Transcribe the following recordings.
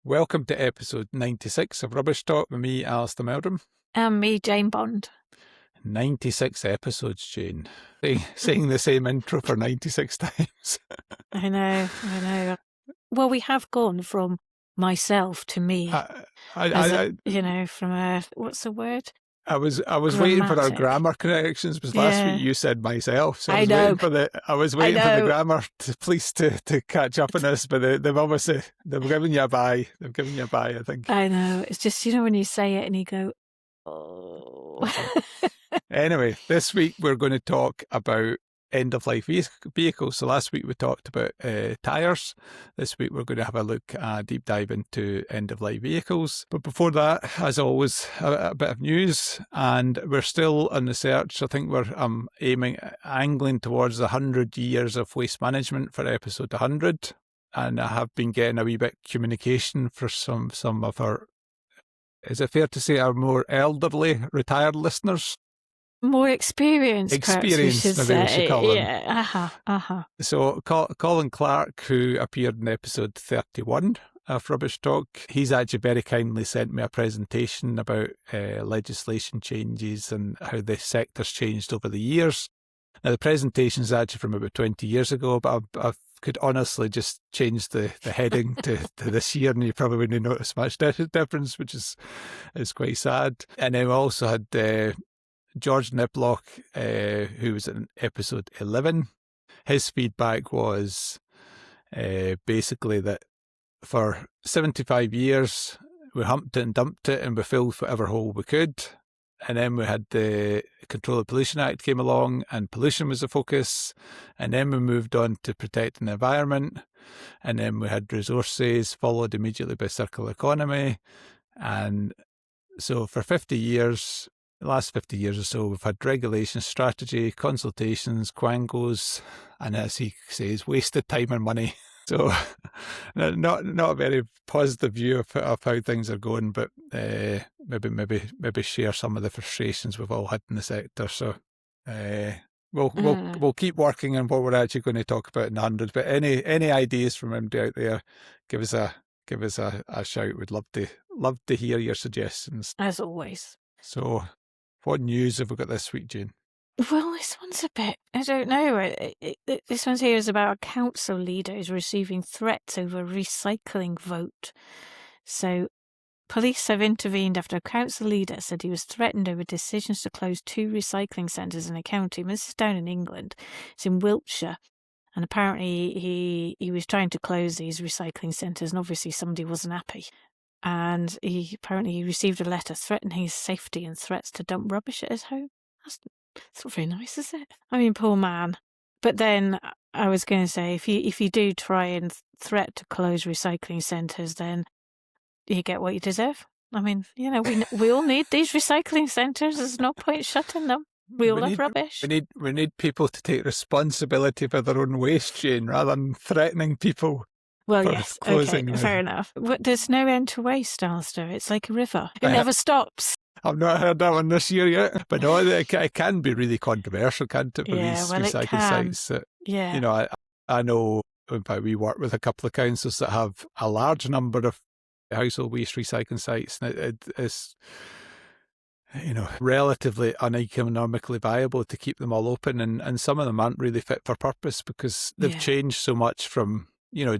Welcome to episode 96 of Rubbish Talk with me, Alasdair Meldrum. And me, Jane Bond. 96 episodes, Jane. Saying the same intro for 96 times. I know. Well, we have gone from myself to me. From a, what's the word? I was waiting for our grammar corrections, because last week you said myself, so I was waiting for the grammar police to catch up on us, but they've given you a bye. They've given you a bye, I think. I know. It's just, when you say it and you go, oh. Anyway, this week we're going to talk about end-of-life vehicles. So last week we talked about tyres. This week we're going to have a deep dive into end-of-life vehicles. But before that, as always, a bit of news, and we're still on the search. I think we're angling towards 100 years of waste management for episode 100, and I have been getting a wee bit of communication for some of our, is it fair to say, our more elderly retired listeners? More experienced, maybe we should call them. So Colin Clark, who appeared in episode 31 of Rubbish Talk, he's actually very kindly sent me a presentation about legislation changes and how the sector's changed over the years. Now, the presentation is actually from about 20 years ago, but I could honestly just change the heading to this year, and you probably wouldn't notice much difference, which is quite sad. And then we also had George Niblock, who was in episode 11, his feedback was basically that for 75 years we humped it and dumped it and we filled whatever hole we could. And then we had the Control of Pollution Act came along, and pollution was the focus. And then we moved on to protecting the environment. And then we had resources, followed immediately by circular economy. And so for 50 years... the last 50 years or so, we've had regulation, strategy, consultations, quangos, and as he says, wasted time and money. So not a very positive view of how things are going, but maybe share some of the frustrations we've all had in the sector. So we'll keep working on what we're actually going to talk about in 100. But any ideas from anybody out there, give us a shout. We'd love to hear your suggestions, as always. So, what news have we got this week, Jane? Well, this one's a bit, I don't know. This one's here is about a council leader who's receiving threats over a recycling vote. So, police have intervened after a council leader said he was threatened over decisions to close 2 recycling centres in a county. This is down in England. It's in Wiltshire. And apparently he was trying to close these recycling centres, and obviously somebody wasn't happy. And he received a letter threatening his safety and threats to dump rubbish at his home. That's not very nice, is it? I mean, poor man. But then I was going to say, if you do try and threat to close recycling centres, then you get what you deserve. I mean, we all need these recycling centres. There's no point shutting them. We all have rubbish. We need people to take responsibility for their own waste, Jane, rather than threatening people. Well, yes, okay, fair enough. But there's no end to waste, Alasdair. It's like a river. It never stops. I've not heard that one this year yet. But no, it can be really controversial, can't it, for these recycling sites? That, I know, in fact, we work with a couple of councils that have a large number of household waste recycling sites, and it's relatively uneconomically viable to keep them all open, and some of them aren't really fit for purpose because they've changed so much from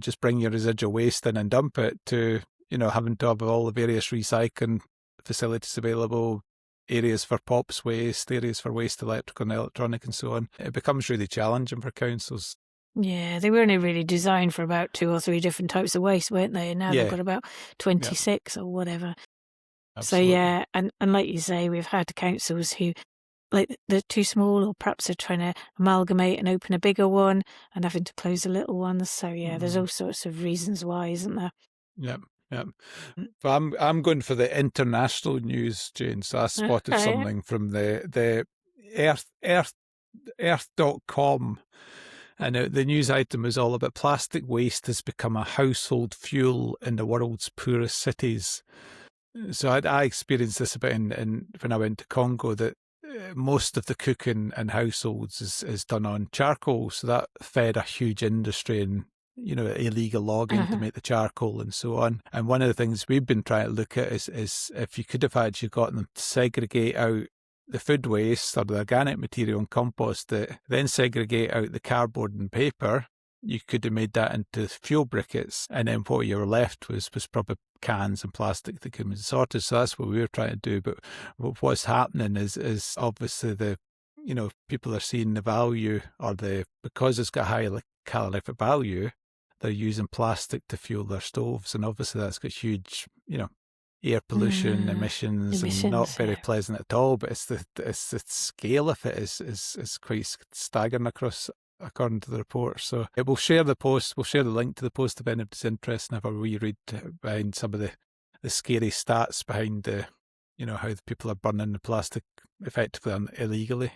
just bring your residual waste in and dump it to, having to have all the various recycling facilities available, areas for POPs waste, areas for waste electrical and electronic and so on. It becomes really challenging for councils. Yeah, they were only really designed for about 2 or 3 different types of waste, weren't they? And now they've got about 26 or whatever. Absolutely. So and like you say, we've had councils who, like, they're too small, or perhaps they're trying to amalgamate and open a bigger one and having to close the little ones. So there's all sorts of reasons why, isn't there? Yep. But I'm going for the international news, Jane. So I spotted something from the Earth.com, and the news item was all about plastic waste has become a household fuel in the world's poorest cities. So I experienced this a bit in when I went to Congo, that most of the cooking in households is done on charcoal. So that fed a huge industry, and illegal logging to make the charcoal and so on. And one of the things we've been trying to look at is if you could have actually gotten them to segregate out the food waste or the organic material and compost it, then segregate out the cardboard and paper, you could have made that into fuel briquettes, and then what you were left was probably cans and plastic that could be sorted. So that's what we were trying to do. But what's happening is obviously people are seeing the value, or because it's got high calorific value, they're using plastic to fuel their stoves, and obviously that's got huge, air pollution, emissions, and not very pleasant at all. But it's the scale of it is quite staggering according to the report. So we'll share the post. We'll share the link to the post if anybody's interested and have a wee read behind some of the scary stats behind how the people are burning the plastic effectively and illegally.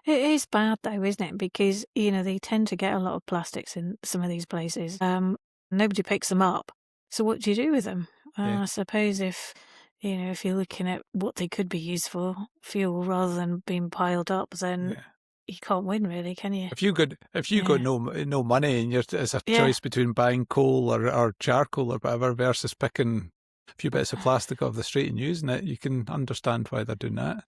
It is bad though, isn't it? Because, they tend to get a lot of plastics in some of these places. Nobody picks them up. So what do you do with them? I suppose if you're looking at what they could be used for, fuel, rather than being piled up, then you can't win really, can you? If you got no money and it's a choice between buying coal or charcoal or whatever versus picking a few bits of plastic off the street and using it, you can understand why they're doing that.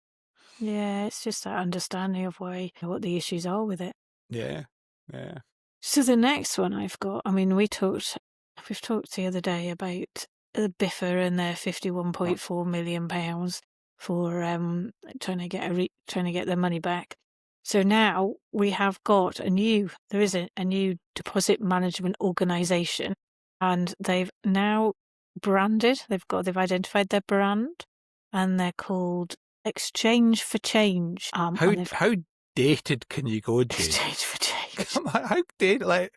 Yeah, it's just that understanding of what the issues are with it. Yeah. So the next one I've got, we've talked the other day about the Biffa and their £51.4 million for trying to get their money back. So now we have got a new deposit management organisation, and they've now branded. They've identified their brand, and they're called Exchange for Change. How dated can you go, Jane? Exchange for Change. Come on, how dated?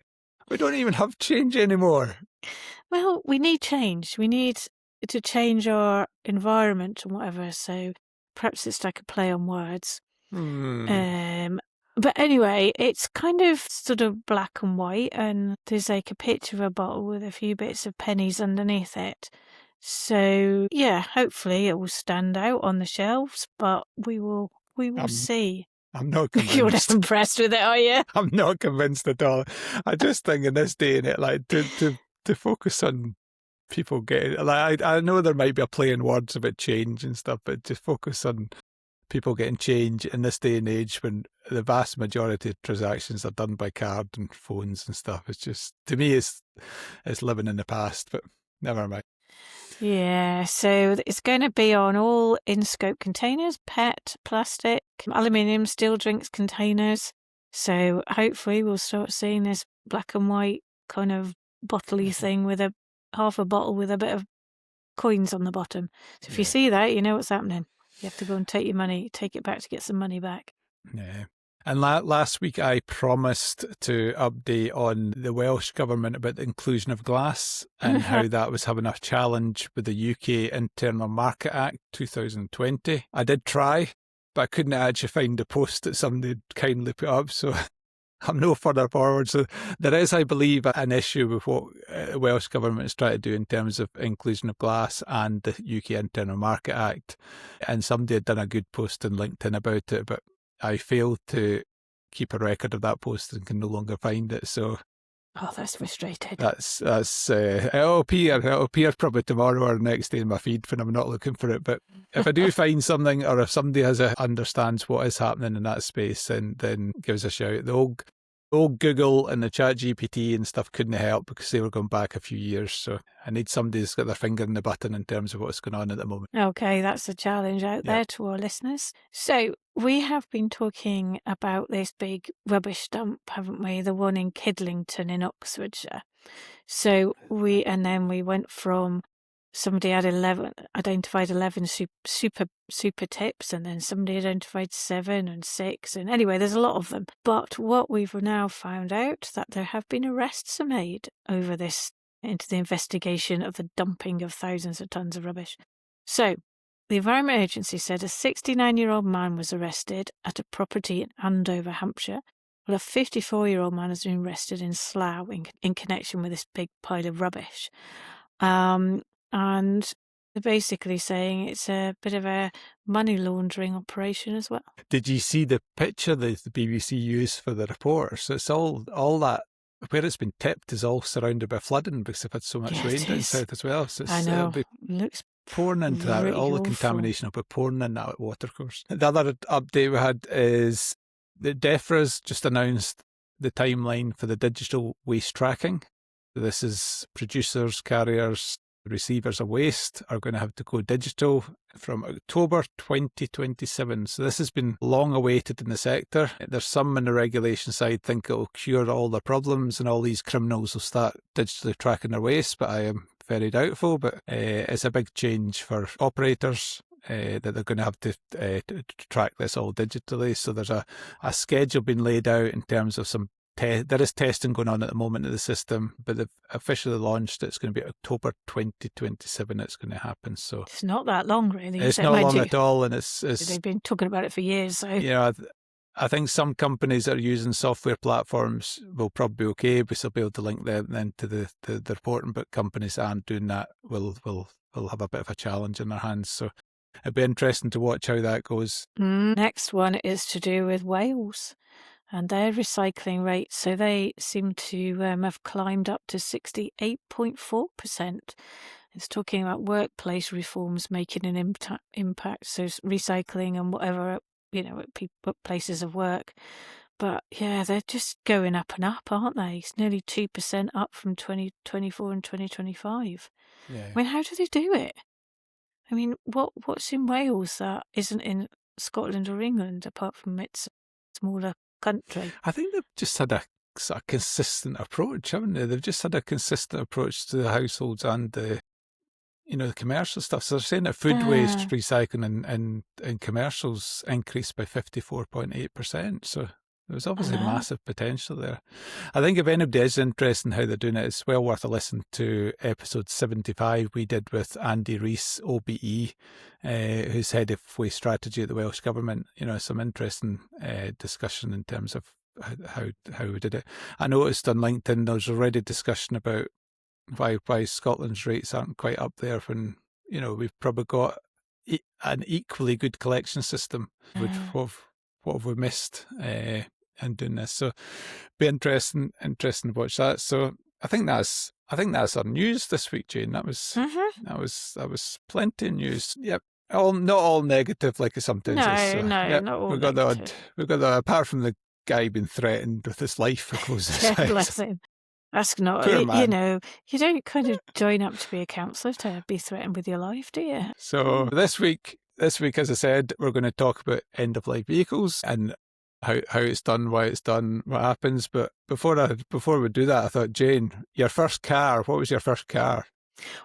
We don't even have change anymore. Well, we need change. We need to change our environment and whatever. So perhaps it's like a play on words. But anyway, it's kind of sort of black and white, and there's like a picture of a bottle with a few bits of pennies underneath it. So yeah, hopefully it will stand out on the shelves, but we will see. I'm not convinced. You're not impressed with it, are you? I'm not convinced at all. I just think in this day and age, to focus on people getting, I know there might be a play in words about change and stuff, but to focus on people getting change in this day and age when the vast majority of transactions are done by card and phones and stuff, it's just, to me, it's living in the past, but never mind. Yeah, so it's going to be on all in-scope containers, PET, plastic, aluminium, steel drinks containers. So hopefully we'll start seeing this black and white kind of bottle-y thing with half a bottle with a bit of coins on the bottom. So if you see that, you know what's happening. You have to go and take it back to get some money back. Yeah. And last week I promised to update on the Welsh Government about the inclusion of glass and how that was having a challenge with the UK Internal Market Act 2020. I did try, but I couldn't actually find the post that somebody had kindly put up, so I'm no further forward. So there is, I believe, an issue with what the Welsh Government is trying to do in terms of inclusion of glass and the UK Internal Market Act. And somebody had done a good post on LinkedIn about it, but I failed to keep a record of that post and can no longer find it. So, that's frustrating. It'll appear probably tomorrow or next day in my feed when I'm not looking for it. But if I do find something, or if somebody understands what is happening in that space, then give us a shout. The old Google and the ChatGPT and stuff couldn't help because they were going back a few years. So I need somebody who's got their finger in the button in terms of what's going on at the moment. Okay, that's a challenge out there to our listeners. So we have been talking about this big rubbish dump, haven't we? The one in Kidlington in Oxfordshire. So we went from somebody had identified 11 super tips, and then somebody identified 7 and 6, and anyway, there's a lot of them. But what we've now found out that there have been arrests made over this into the investigation of the dumping of thousands of tons of rubbish. So the Environment Agency said a 69-year-old man was arrested at a property in Andover, Hampshire, while a 54-year-old man has been arrested in Slough in connection with this big pile of rubbish. And they're basically saying it's a bit of a money laundering operation as well. Did you see the picture that the BBC used for the report? So it's all that where it's been tipped is all surrounded by flooding because they've had so much rain down south as well. So I know. it'll be Looks pouring into that. pretty All the awful. contamination will be pouring in that watercourse. The other update we had is that DEFRA's just announced the timeline for the digital waste tracking. This is producers, carriers, receivers of waste are going to have to go digital from October 2027. So this has been long awaited in the sector. There's some in the regulation side think it will cure all the problems and all these criminals will start digitally tracking their waste, but I am very doubtful. But it's a big change for operators. That they're going to have to track this all digitally. So there's a schedule being laid out in terms of some there is testing going on at the moment of the system, but they've officially launched it. It's going to be October 2027 it's going to happen. So it's not that long, really. It's not long at all, and it's they've been talking about it for years. So I think some companies that are using software platforms will probably be okay because they'll be able to link them then to the reporting, but companies that aren't doing that will have a bit of a challenge in their hands. So it'd be interesting to watch how that goes. Next one is to do with Wales and their recycling rates. So they seem to have climbed up to 68.4%. It's talking about workplace reforms making an impact. So recycling and whatever, at places of work. But yeah, they're just going up and up, aren't they? It's nearly 2% up from 2024 and 2025. Yeah. I mean, how do they do it? I mean, what's in Wales that isn't in Scotland or England, apart from its smaller country? I think they've just had a consistent approach, haven't they? They've just had a consistent approach to the households and the commercial stuff. So they're saying that food waste recycling and commercials increased by 54.8%. So there's obviously massive potential there. I think if anybody is interested in how they're doing it, it's well worth a listen to episode 75 we did with Andy Rees, OBE, who's head of waste strategy at the Welsh Government. Some interesting discussion in terms of how we did it. I noticed on LinkedIn there's already discussion about why Scotland's rates aren't quite up there when, we've probably got an equally good collection system. What have we missed in doing this? So be interesting to watch that. So I think that's our news this week, Jane. That was plenty of news. Yep. Not all negative like it sometimes is. So, not all we've got negative. We've got the apart from the guy being threatened with his life for closing his bless him. That's not, you don't kind of join up to be a counsellor to be threatened with your life, do you? So this week, as I said, we're going to talk about end-of-life vehicles and how it's done, why it's done, what happens. But before we do that, I thought, Jane, your first car, what was your first car?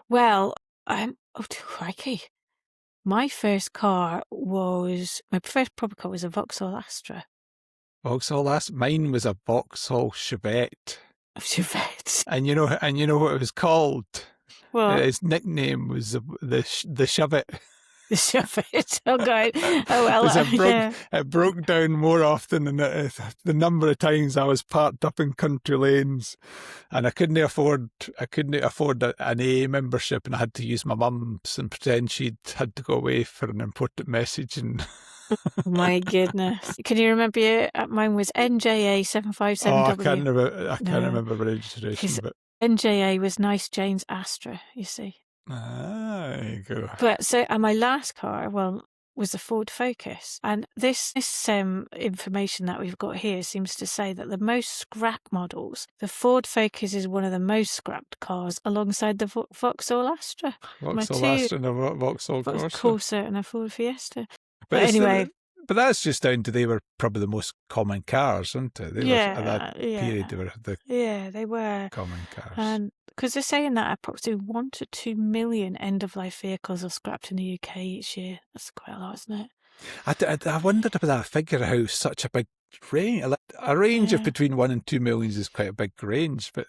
Well, crikey. My first car my first proper car was a Vauxhall Astra. Vauxhall Astra? Mine was a Vauxhall Chevette. Chevette. And you know what it was called? What? Its nickname was the Chevette. The Chevette. Oh God. Oh well. It broke down more often than the number of times I was parked up in country lanes, and I couldn't afford an A membership, and I had to use my mum's and pretend she'd had to go away for an important message. And my goodness, can you remember? Mine was NJA 757W. Oh, I can't remember the registration, but NJA was Nice Jane's Astra. You see. There you go. But and my last car, was a Ford Focus. And this information that we've got here seems to say that the most scrapped models, the Ford Focus is one of the most scrapped cars alongside the Vauxhall Astra. Vauxhall Astra and a Vauxhall Corsa and a Ford Fiesta. But anyway... But that's just down to they were probably the most common cars, weren't they? They were, at that period, they were they were common cars. And because they're saying that approximately 1 to 2 million end-of-life vehicles are scrapped in the UK each year. That's quite a lot, isn't it? I wondered about that figure, how such a big range. A range of between 1 and 2 million is quite a big range, but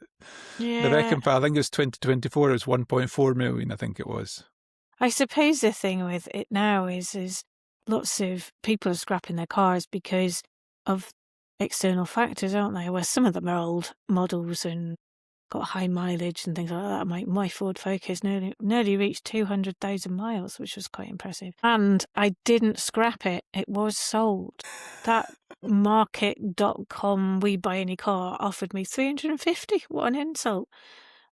the reckon for, I think it was 2024, it was 1.4 million, I think it was. I suppose the thing with it now is lots of people are scrapping their cars because of external factors, aren't they? Well, some of them are old models and got high mileage and things like that. My Ford Focus nearly reached 200,000 miles, which was quite impressive. And I didn't scrap it. It was sold. That market.com, we buy any car, offered me 350. What an insult.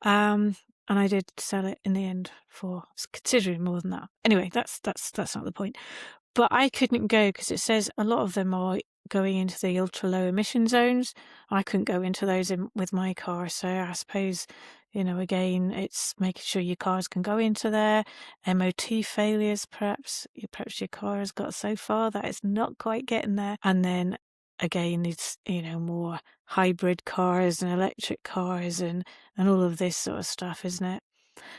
And I did sell it in the end for considerably more than that. Anyway, that's not the point. But I couldn't go because it says a lot of them are going into the ultra low emission zones. I couldn't go into those with my car. So I suppose, again, it's making sure your cars can go into there. MOT failures, perhaps your car has got so far that it's not quite getting there. And then again, it's, more hybrid cars and electric cars and all of this sort of stuff, isn't it?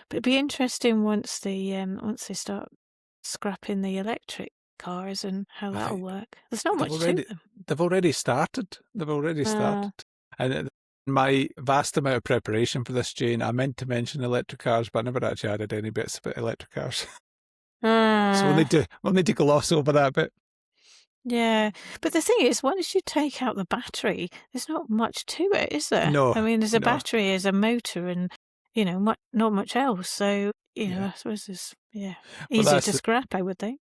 But it'd be interesting once they start scrapping the electric cars and how that'll work. There's not much to them. They've already started. And in my vast amount of preparation for this, Jane, I meant to mention electric cars, but I never actually added any bits about electric cars. So we'll need to gloss over that bit. Yeah, but the thing is, once you take out the battery, there's not much to it, is there? No. I mean, there's a battery, there's a motor, and not much else. So I suppose it's easy to scrap, I would think.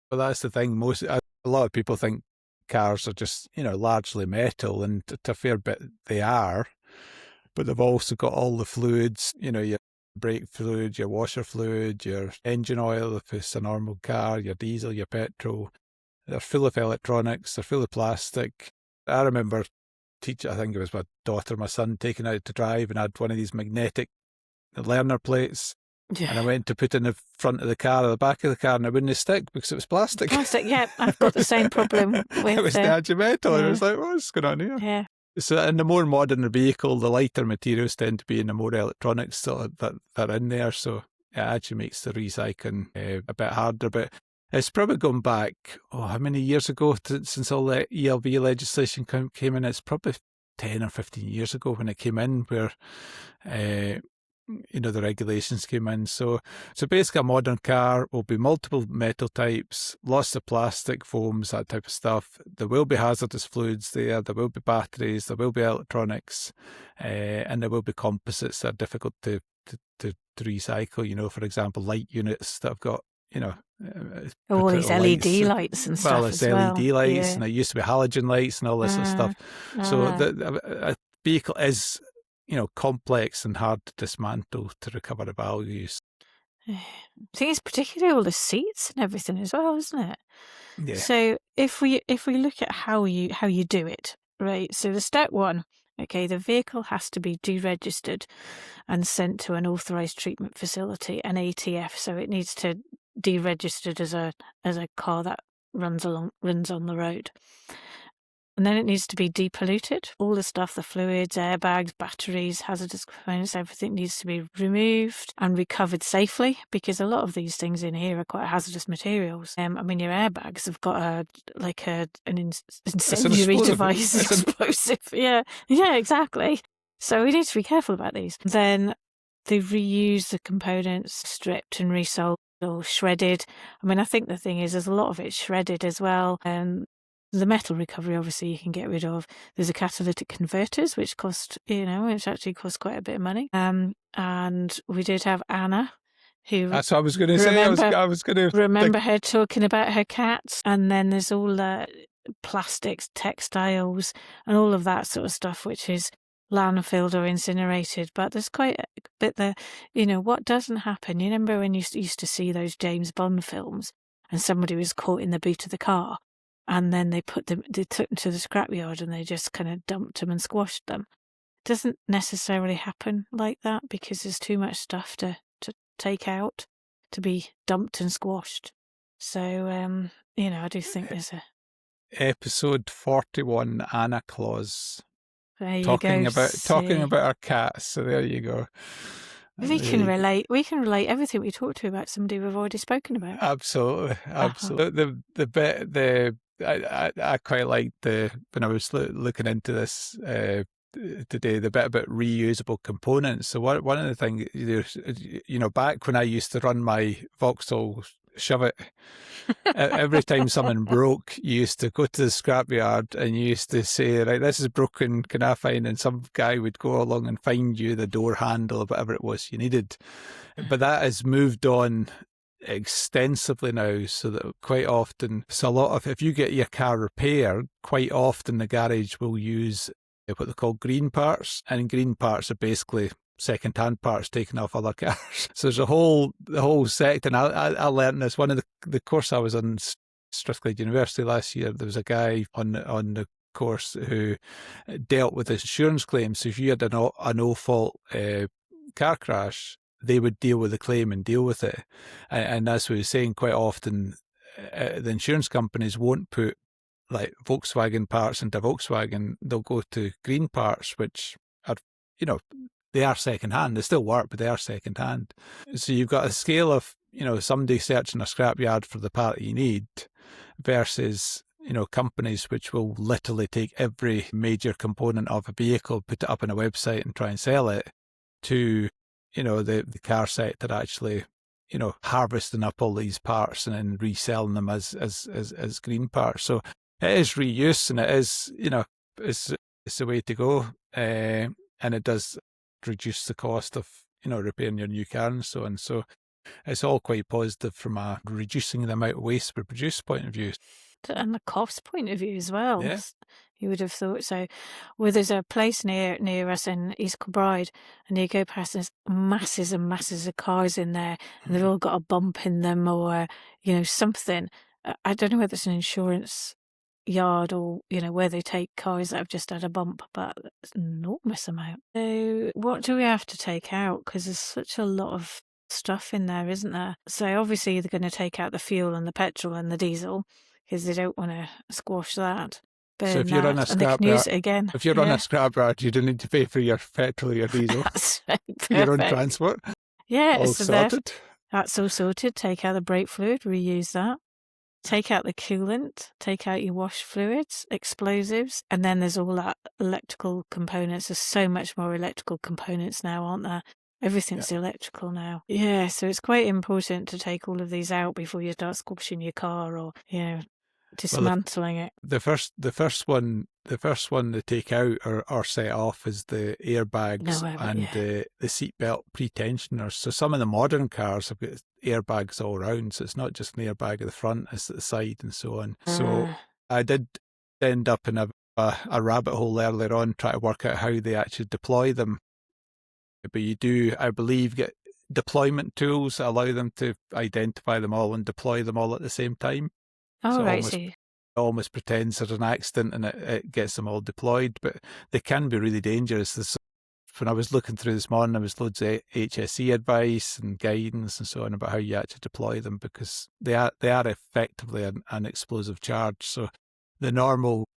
Well, that's the thing. A lot of people think cars are just largely metal, and to a fair bit they are. But they've also got all the fluids. Your brake fluid, your washer fluid, your engine oil if it's a normal car, your diesel, your petrol. They're full of electronics, they're full of plastic. I remember I think it was my daughter, my son, taking out to drive and had one of these magnetic learner plates. Yeah. And I went to put in the front of the car or the back of the car and it wouldn't stick because it was plastic. Plastic, yeah. I've got the same problem with it was the metal. Yeah. And it was like, what's going on here? Yeah. So in the more modern the vehicle, the lighter materials tend to be in the more electronics that are in there. So it actually makes the recycling a bit harder. But it's probably gone back, how many years ago since all the ELV legislation came in? It's probably 10 or 15 years ago when it came in where, the regulations came in. So basically a modern car will be multiple metal types, lots of plastic, foams, that type of stuff. There will be hazardous fluids there will be batteries, there will be electronics, and there will be composites that are difficult to recycle. For example, light units that have got, all these LED lights and stuff. Well, it's LED lights, and it used to be halogen lights and all this sort of stuff. So a vehicle is, complex and hard to dismantle to recover the values. I think it's particularly all the seats and everything as well, isn't it? Yeah. So if we look at how you do it, right? So the step one, okay, the vehicle has to be deregistered and sent to an Authorised Treatment Facility, an ATF. So it needs to deregistered as a car that runs on the road. And then it needs to be depolluted. All the stuff, the fluids, airbags, batteries, hazardous components, everything needs to be removed and recovered safely because a lot of these things in here are quite hazardous materials. Your airbags have got an incendiary device, explosive. Yeah, exactly. So we need to be careful about these. Then they reuse the components, stripped and resold or shredded. I think the thing is there's a lot of it shredded as well. The metal recovery, obviously, you can get rid of. There's a catalytic converters, which actually cost quite a bit of money. And we did have Anna, who... That's what I was going to say. I was going to... Remember her talking about her cats. And then there's all the plastics, textiles, and all of that sort of stuff, which is landfilled or incinerated. But there's quite a bit there. What doesn't happen, you remember when you used to see those James Bond films and somebody was caught in the boot of the car and then they took them to the scrapyard and they just kind of dumped them and squashed them? It doesn't necessarily happen like that because there's too much stuff to take out to be dumped and squashed. So, I do think there's a... Episode 41, Anna Claus. There you talking go. Talking about our cats. So there you go. We can relate everything we talk to about somebody we've already spoken about. Absolutely. I quite liked when I was looking into this today, the bit about reusable components. So one of the things, back when I used to run my Vauxhall shove it. Every time something broke, you used to go to the scrapyard and you used to say, right, this is broken, can I find? And some guy would go along and find you the door handle or whatever it was you needed. But that has moved on extensively now, so that quite often, so a lot of, if you get your car repaired, quite often the garage will use what they call green parts, and green parts are basically second-hand parts taken off other cars. So there's the whole sector, and I learned this. One of the course I was on Strathclyde University last year, there was a guy on the course who dealt with insurance claims. So if you had a no-fault car crash, they would deal with the claim and deal with it. And that's what he was saying. Quite often, the insurance companies won't put like Volkswagen parts into Volkswagen. They'll go to green parts, which are, they are second-hand. They still work, but they are second-hand. So you've got a scale of, somebody searching a scrapyard for the part that you need versus, companies which will literally take every major component of a vehicle, put it up on a website and try and sell it, to, the car sector actually, harvesting up all these parts and then reselling them as green parts. So it is reuse, and it is, it's the way to go. And it does reduce the cost of, repairing your new car and so on. So it's all quite positive from a reducing the amount of waste we produce point of view. And the cost point of view as well. Yeah. You would have thought so. Well, there's a place near us in East Kilbride, and you go past, and there's masses and masses of cars in there, and they've all got a bump in them or, something. I don't know whether it's an insurance yard or, where they take cars that have just had a bump, but it's an enormous amount. So what do we have to take out? Because there's such a lot of stuff in there, isn't there? So obviously they're going to take out the fuel and the petrol and the diesel, because they don't want to squash that. So if you're on a scrapyard, if you're on a scrapyard, you don't need to pay for your petrol or your diesel. That's right, your own transport. Yeah, all sorted. That's all sorted. Take out the brake fluid, reuse that. Take out the coolant, take out your wash fluids, explosives, and then there's all that electrical components. There's so much more electrical components now, aren't there? Everything's electrical now. Yeah, so it's quite important to take all of these out before you start squashing your car or, dismantling it. The first one to take out or set off is the airbags the seatbelt pretensioners. So some of the modern cars have got airbags all around, so it's not just an airbag at the front, it's at the side and so on. So I did end up in a rabbit hole earlier on trying to work out how they actually deploy them. But you do, I believe, get deployment tools that allow them to identify them all and deploy them all at the same time. Oh, so right. almost pretends there's an accident and it gets them all deployed, but they can be really dangerous. When I was looking through this morning, there was loads of HSE advice and guidance and so on about how you actually deploy them, because they are effectively an explosive charge. So the normal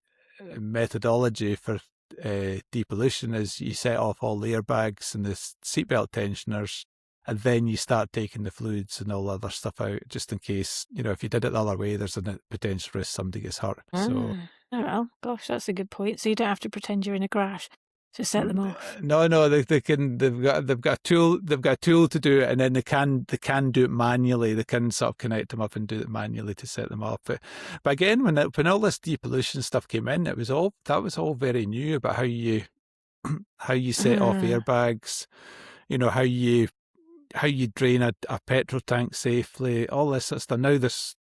methodology for depollution is you set off all the airbags and the seatbelt tensioners, and then you start taking the fluids and all the other stuff out, just in case, if you did it the other way, there's a potential risk somebody gets hurt. So, oh well, gosh, that's a good point. So you don't have to pretend you're in a crash to set them off. No, they can. They've got a tool. They've got a tool to do it, and then they can do it manually. They can sort of connect them up and do it manually to set them off. But again, when all this depollution stuff came in, that was all very new about how you set off airbags. How you drain a petrol tank safely, all this sort of stuff. Now there's,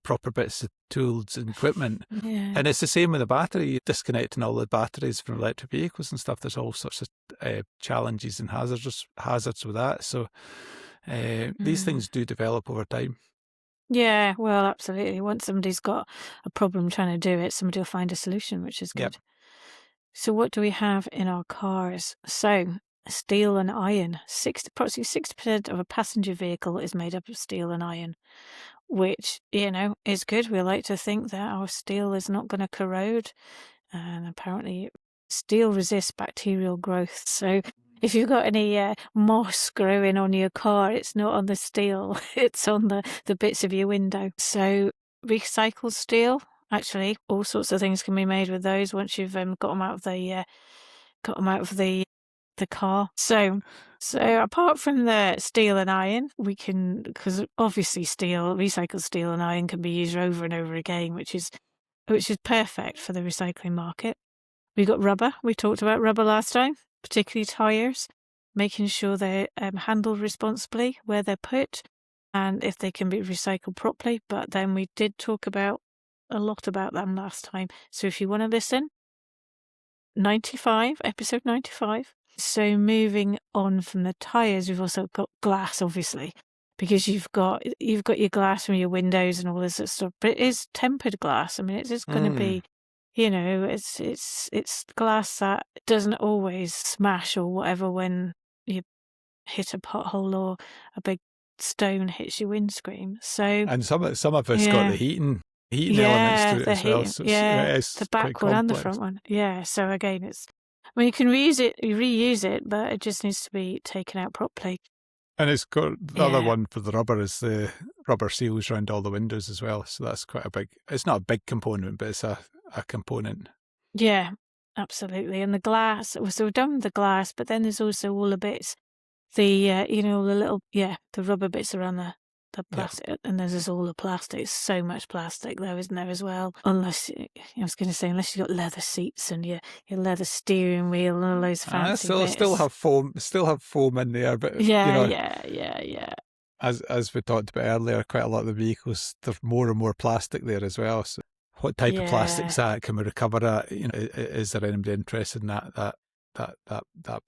proper bits of tools and equipment. Yeah. And it's the same with the battery, disconnecting all the batteries from electric vehicles and stuff. There's all sorts of challenges and hazards with that. So these things do develop over time. Yeah, well, absolutely. Once somebody's got a problem trying to do it, somebody will find a solution, which is good. Yep. So what do we have in our cars? So steel and iron. Approximately 60% of a passenger vehicle is made up of steel and iron, which, is good. We like to think that our steel is not going to corrode. And apparently steel resists bacterial growth. So if you've got any moss growing on your car, it's not on the steel. It's on the bits of your window. So recycled steel, actually, all sorts of things can be made with those once you've got them out of the the car. So apart from the steel and iron, we can, because obviously recycled steel and iron can be used over and over again, which is perfect for the recycling market. We got rubber. We talked about rubber last time, particularly tyres, making sure they're handled responsibly where they're put and if they can be recycled properly. But then we did talk about a lot about them last time. So if you want to listen, episode 95. So moving on from the tyres, we've also got glass, obviously, because you've got your glass from your windows and all this sort of stuff. But it is tempered glass. I mean, it is going to be, it's glass that doesn't always smash or whatever when you hit a pothole or a big stone hits your windscreen. So and some of it's got the heating elements to it as well. So it's the back one and the front one. Yeah. So again, you can reuse it, but it just needs to be taken out properly. And it's got the other one for the rubber is the rubber seals around all the windows as well. So that's quite a big. It's not a big component, but it's a component. Yeah, absolutely. And the glass. So we've done the glass, but then there's also all the bits, the the rubber bits around the plastic, and there's all the plastic. It's so much plastic though, isn't there, as well? Unless you've got leather seats and your leather steering wheel and all those fancy bits. Still have foam in there, but yeah. As we talked about earlier, quite a lot of the vehicles, there's more and more plastic there as well. So what type of plastic's that? Can we recover that? Is there anybody interested in that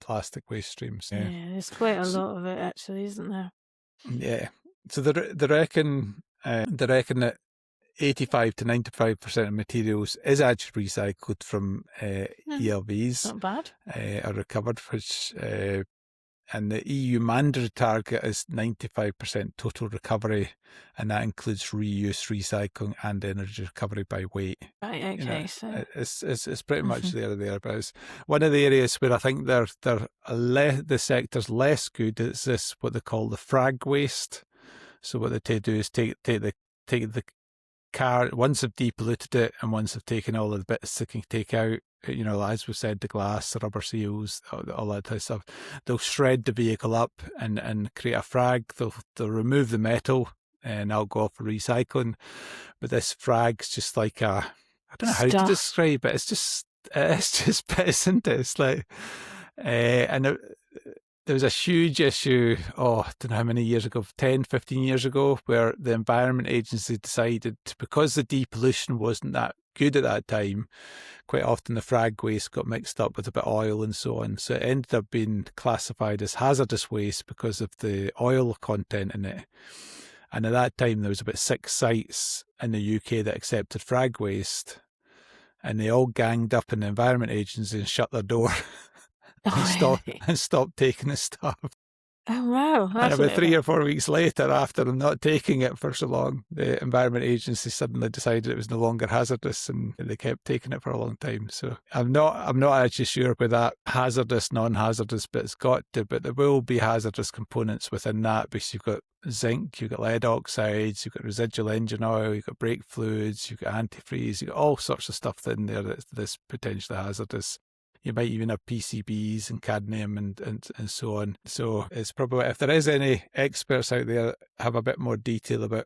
plastic waste stream? So, yeah, there's quite a lot of it actually, isn't there? Yeah. So they reckon that 85 to 95% of materials is actually recycled from ELVs. Not bad. Are recovered, which and the EU mandatory target is 95% total recovery, and that includes reuse, recycling, and energy recovery by weight. Right. Okay. So it's pretty much there or thereabouts. One of the areas where I think the sector's less good is this what they call the frag waste. So what they do is take the car, once they've depolluted it and once they've taken all of the bits they can take out, as we said, the glass, the rubber seals, all that type of stuff, they'll shred the vehicle up and create a frag. They'll remove the metal and that'll go off for recycling. But this frag's just like I don't know how to describe it. It's just piss, isn't it? It's like, there was a huge issue, I don't know how many years ago, 10, 15 years ago, where the Environment Agency decided, because the depollution wasn't that good at that time, quite often the frag waste got mixed up with a bit of oil and so on. So it ended up being classified as hazardous waste because of the oil content in it. And at that time, there was about 6 sites in the UK that accepted frag waste. And they all ganged up in the Environment Agency and shut their door. And stop taking the stuff. Oh, wow. And about 3 or 4 weeks later, after them not taking it for so long, the Environment Agency suddenly decided it was no longer hazardous, and they kept taking it for a long time. So I'm not actually sure where that hazardous, non-hazardous bit's got to, but there will be hazardous components within that, because you've got zinc, you've got lead oxides, you've got residual engine oil, you've got brake fluids, you've got antifreeze, you've got all sorts of stuff in there that's potentially hazardous. You might even have PCBs and cadmium and so on. So it's probably, if there is any experts out there have a bit more detail about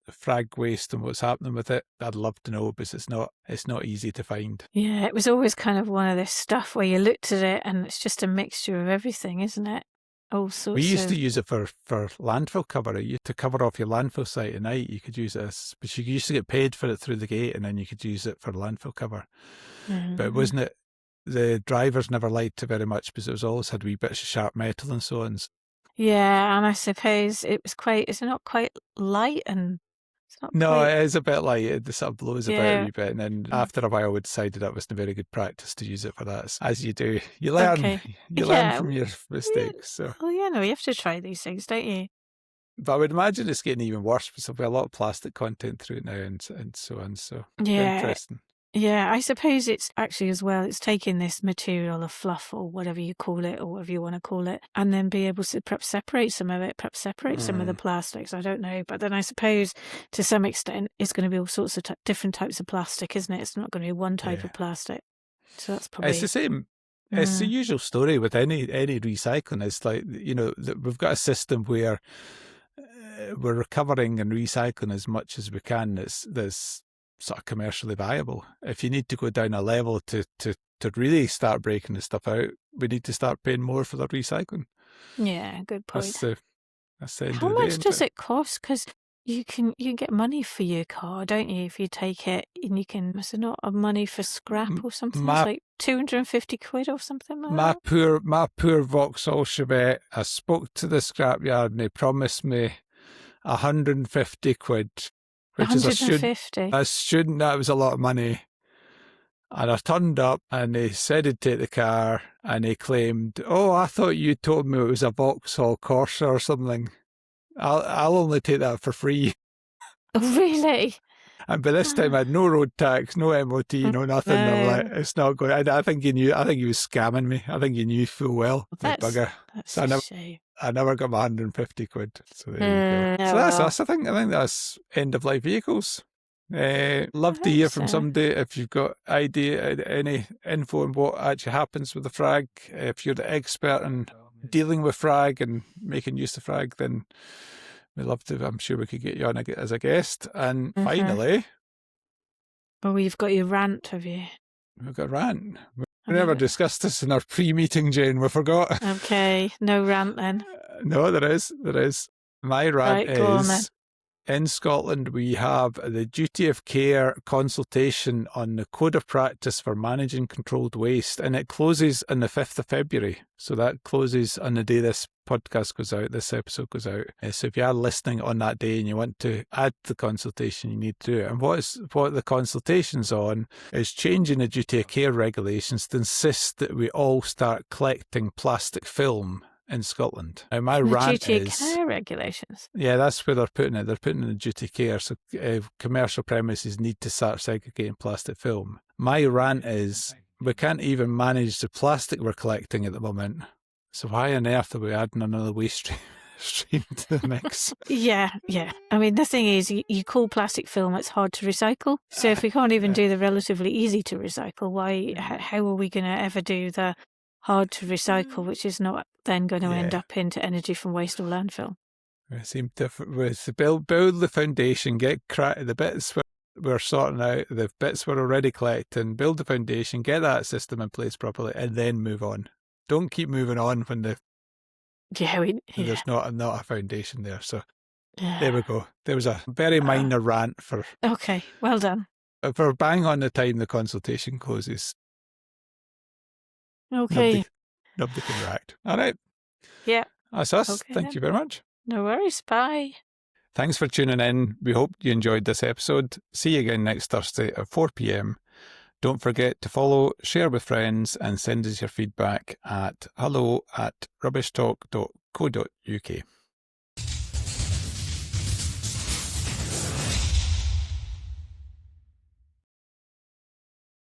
frag waste and what's happening with it, I'd love to know, because it's not easy to find. Yeah, it was always kind of one of this stuff where you looked at it and it's just a mixture of everything, isn't it? All sorts. We used to use it for landfill cover. To cover off your landfill site at night, you could use it but you used to get paid for it through the gate, and then you could use it for landfill cover. Mm-hmm. But wasn't it? The drivers never liked it very much because it was always had wee bits of sharp metal and so on. Yeah, and I suppose it's not quite light, and it's not. No, it is a bit light. It sort of blows about a wee bit, and then after a while, we decided that wasn't a very good practice to use it for that. As you do, you learn. Okay. You learn from your mistakes. So. Oh yeah, no, you have to try these things, don't you? But I would imagine it's getting even worse because there'll be a lot of plastic content through it now, and so on. So interesting. Yeah, I suppose it's actually as well, it's taking this material of fluff or whatever you call it, or whatever you want to call it, and then be able to perhaps separate some of it, some of the plastics. I don't know. But then I suppose to some extent it's going to be all sorts of different types of plastic, isn't it? It's not going to be one type of plastic. So that's probably... It's the same. It's the usual story with any recycling. It's like, we've got a system where we're recovering and recycling as much as we can that's sort of commercially viable. If you need to go down a level to really start breaking the stuff out, we need to start paying more for the recycling. Yeah, good point. That's the end How of the day, much does it cost? Because you can get money for your car, don't you? If you take it, and you can. Is there not a money for scrap or something? It's like 250 quid or something like that. My poor Vauxhall Chevette. I spoke to the scrapyard and they promised me 150 quid, which 150. is a student. That was a lot of money. And I turned up and they said he'd take the car and he claimed, "Oh, I thought you told me it was a Vauxhall Corsa or something. I'll only take that for free." Really? And by this time I had no road tax, no MOT, no nothing. I'm like, it's not going. I think he knew. I think he was scamming me. I think he knew full well. That's bugger. So a shame. I never got my 150 quid. So there you go. So that's us. I think that's end of life vehicles. Love to hear from somebody if you've got any info on what actually happens with the frag. If you're the expert in dealing with frag and making use of frag, then we'd love to. I'm sure we could get you on as a guest. And finally, you've got your rant, have you? We've got a rant. We never discussed this in our pre-meeting, Jane. We forgot. Okay, no rant then. No, there is. My rant is, in Scotland, we have the duty of care consultation on the code of practice for managing controlled waste, and it closes on the 5th of February. So that closes on the day this podcast goes out, this episode goes out. So if you are listening on that day and you want to add the consultation, you need to do it. And what the consultation's on is changing the duty of care regulations to insist that we all start collecting plastic film in Scotland. Now, my rant duty is care regulations. Yeah, that's where they're putting it. They're putting in the duty care. So commercial premises need to start segregating plastic film. My rant is we can't even manage the plastic we're collecting at the moment. So why on earth are we adding another waste stream to the mix? Yeah. I mean, the thing is, you call plastic film, it's hard to recycle. So if we can't even do the relatively easy to recycle, how are we going to ever do the hard to recycle, which is not then going to end up into energy from waste or landfill? We seem to build the foundation, get the bits we're sorting out, the bits we're already collecting, build the foundation, get that system in place properly, and then move on. Don't keep moving on when there's not a foundation there. So there we go. There was a very minor rant for. Okay, well done. For bang on the time the consultation closes. Okay. Nobody can react. All right. Yeah. That's us. Okay, Thank you very much. No worries. Bye. Thanks for tuning in. We hope you enjoyed this episode. See you again next Thursday at 4 p.m. Don't forget to follow, share with friends, and send us your feedback at hello@rubbishtalk.co.uk.